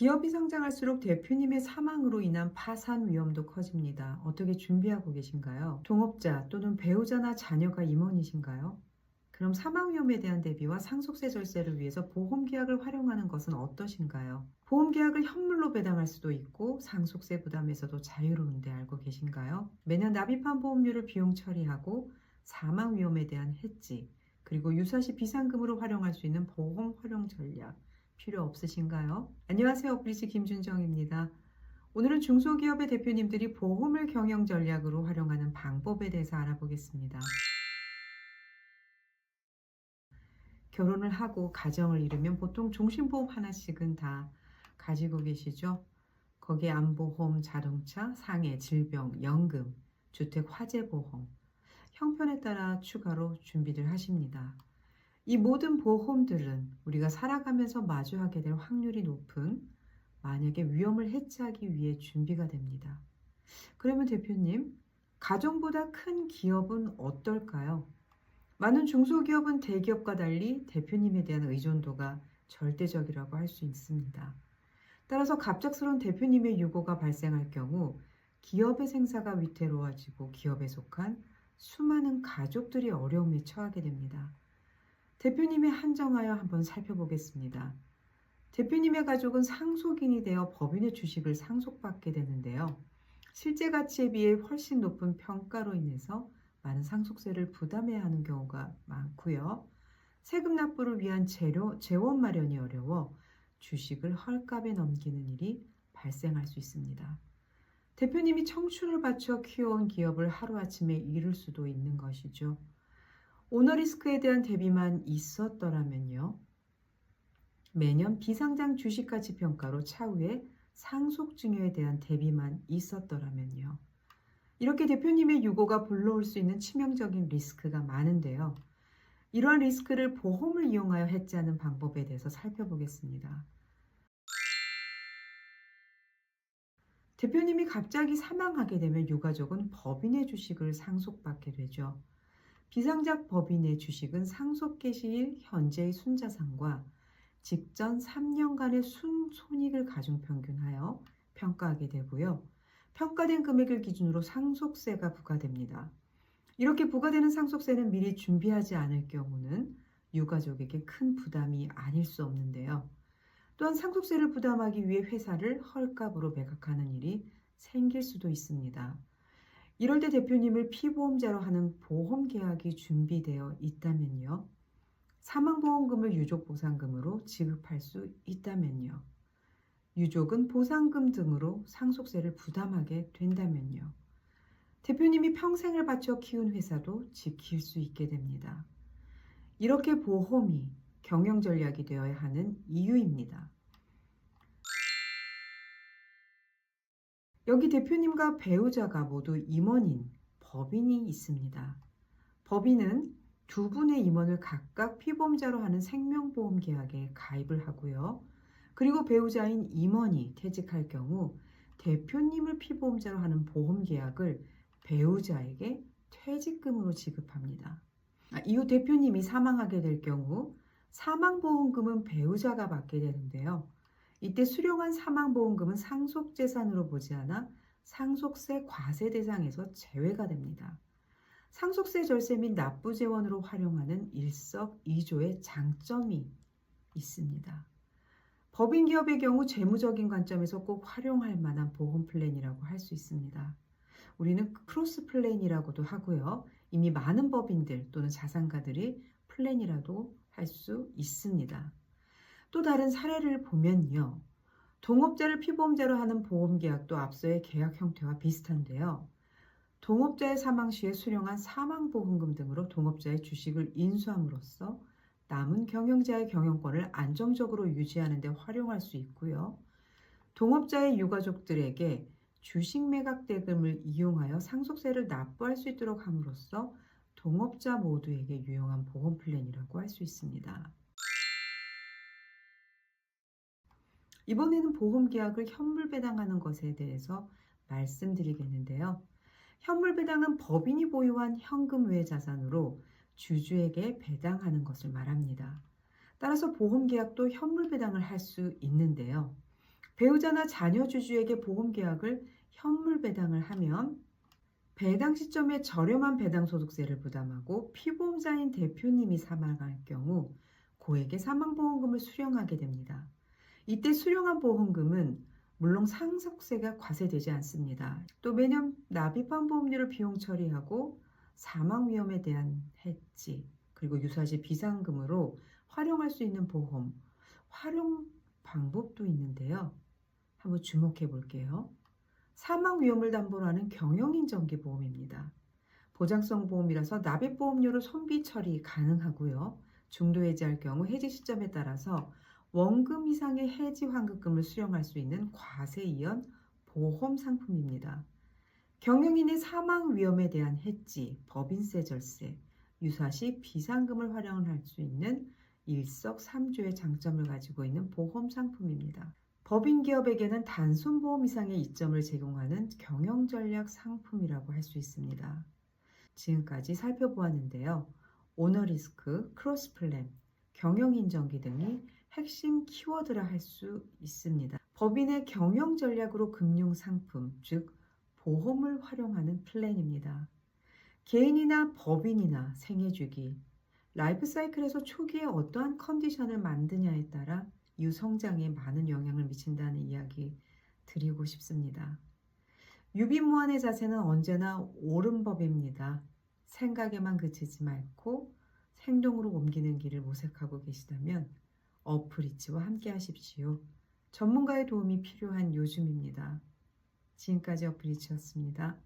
기업이 성장할수록 대표님의 사망으로 인한 파산 위험도 커집니다. 어떻게 준비하고 계신가요? 동업자 또는 배우자나 자녀가 임원이신가요? 그럼 사망 위험에 대한 대비와 상속세 절세를 위해서 보험 계약을 활용하는 것은 어떠신가요? 보험 계약을 현물로 배당할 수도 있고 상속세 부담에서도 자유로운데 알고 계신가요? 매년 납입한 보험료를 비용 처리하고 사망 위험에 대한 해지, 그리고 유사시 비상금으로 활용할 수 있는 보험 활용 전략 필요 없으신가요? 안녕하세요. 브리지 김준정입니다. 오늘은 중소기업의 대표님들이 보험을 경영 전략으로 활용하는 방법에 대해서 알아보겠습니다. 결혼을 하고 가정을 이루면 보통 종신보험 하나씩은 다 가지고 계시죠? 거기에 안보험, 자동차, 상해, 질병, 연금, 주택 화재보험, 형편에 따라 추가로 준비를 하십니다. 이 모든 보험들은 우리가 살아가면서 마주하게 될 확률이 높은 만약에 위험을 해치하기 위해 준비가 됩니다. 그러면 대표님, 가정보다 큰 기업은 어떨까요? 많은 중소기업은 대기업과 달리 대표님에 대한 의존도가 절대적이라고 할 수 있습니다. 따라서 갑작스러운 대표님의 유고가 발생할 경우 기업의 생사가 위태로워지고 기업에 속한 수많은 가족들이 어려움에 처하게 됩니다. 대표님에 한정하여 한번 살펴보겠습니다. 대표님의 가족은 상속인이 되어 법인의 주식을 상속받게 되는데요. 실제 가치에 비해 훨씬 높은 평가로 인해서 많은 상속세를 부담해야 하는 경우가 많고요. 세금 납부를 위한 재원 마련이 어려워 주식을 헐값에 넘기는 일이 발생할 수 있습니다. 대표님이 청춘을 바쳐 키워온 기업을 하루아침에 잃을 수도 있는 것이죠. 오너리스크에 대한 대비만 있었더라면요. 매년 비상장 주식가치평가로 차후에 상속증여에 대한 대비만 있었더라면요. 이렇게 대표님의 유고가 불러올 수 있는 치명적인 리스크가 많은데요. 이러한 리스크를 보험을 이용하여 해지하는 방법에 대해서 살펴보겠습니다. 대표님이 갑자기 사망하게 되면 유가족은 법인의 주식을 상속받게 되죠. 비상장 법인의 주식은 상속 개시일 현재의 순자산과 직전 3년간의 순손익을 가중평균하여 평가하게 되고요. 평가된 금액을 기준으로 상속세가 부과됩니다. 이렇게 부과되는 상속세는 미리 준비하지 않을 경우는 유가족에게 큰 부담이 아닐 수 없는데요. 또한 상속세를 부담하기 위해 회사를 헐값으로 매각하는 일이 생길 수도 있습니다. 이럴 때 대표님을 피보험자로 하는 보험 계약이 준비되어 있다면요. 사망보험금을 유족보상금으로 지급할 수 있다면요. 유족은 보상금 등으로 상속세를 부담하게 된다면요. 대표님이 평생을 바쳐 키운 회사도 지킬 수 있게 됩니다. 이렇게 보험이 경영 전략이 되어야 하는 이유입니다. 여기 대표님과 배우자가 모두 임원인 법인이 있습니다. 법인은 두 분의 임원을 각각 피보험자로 하는 생명보험 계약에 가입을 하고요. 그리고 배우자인 임원이 퇴직할 경우 대표님을 피보험자로 하는 보험 계약을 배우자에게 퇴직금으로 지급합니다. 이후 대표님이 사망하게 될 경우 사망보험금은 배우자가 받게 되는데요. 이때 수령한 사망보험금은 상속재산으로 보지 않아 상속세 과세 대상에서 제외가 됩니다. 상속세 절세 및 납부재원으로 활용하는 일석이조의 장점이 있습니다. 법인 기업의 경우 재무적인 관점에서 꼭 활용할 만한 보험 플랜이라고 할 수 있습니다. 우리는 크로스 플랜이라고도 하고요. 이미 많은 법인들 또는 자산가들이 플랜이라도 할 수 있습니다. 또 다른 사례를 보면요. 동업자를 피보험자로 하는 보험계약도 앞서의 계약 형태와 비슷한데요. 동업자의 사망 시에 수령한 사망보험금 등으로 동업자의 주식을 인수함으로써 남은 경영자의 경영권을 안정적으로 유지하는 데 활용할 수 있고요. 동업자의 유가족들에게 주식 매각 대금을 이용하여 상속세를 납부할 수 있도록 함으로써 동업자 모두에게 유용한 보험 플랜이라고 할 수 있습니다. 이번에는 보험 계약을 현물 배당하는 것에 대해서 말씀드리겠는데요. 현물 배당은 법인이 보유한 현금 외 자산으로 주주에게 배당하는 것을 말합니다. 따라서 보험 계약도 현물 배당을 할 수 있는데요. 배우자나 자녀 주주에게 보험 계약을 현물 배당을 하면 배당 시점에 저렴한 배당 소득세를 부담하고 피보험자인 대표님이 사망할 경우 고액의 사망보험금을 수령하게 됩니다. 이때 수령한 보험금은 물론 상속세가 과세되지 않습니다. 또 매년 납입한 보험료를 비용 처리하고 사망 위험에 대한 해지 그리고 유사시 비상금으로 활용할 수 있는 보험 활용 방법도 있는데요. 한번 주목해 볼게요. 사망 위험을 담보로 하는 경영인정기보험입니다. 보장성 보험이라서 납입보험료로 손비 처리 가능하고요. 중도 해지할 경우 해지 시점에 따라서 원금 이상의 해지 환급금을 수령할 수 있는 과세 이연 보험 상품입니다. 경영인의 사망 위험에 대한 해지, 법인세 절세, 유사시 비상금을 활용할 수 있는 일석삼조의 장점을 가지고 있는 보험 상품입니다. 법인 기업에게는 단순 보험 이상의 이점을 제공하는 경영 전략 상품이라고 할 수 있습니다. 지금까지 살펴보았는데요. 오너 리스크, 크로스 플랜, 경영 인정기 등이 핵심 키워드라 할 수 있습니다. 법인의 경영 전략으로 금융 상품, 즉 보험을 활용하는 플랜입니다. 개인이나 법인이나 생애주기, 라이프 사이클에서 초기에 어떠한 컨디션을 만드냐에 따라 유성장에 많은 영향을 미친다는 이야기 드리고 싶습니다. 유비무환의 자세는 언제나 옳은 법입니다. 생각에만 그치지 말고 행동으로 옮기는 길을 모색하고 계시다면 어프리치와 함께 하십시오. 전문가의 도움이 필요한 요즘입니다. 지금까지 어프리치였습니다.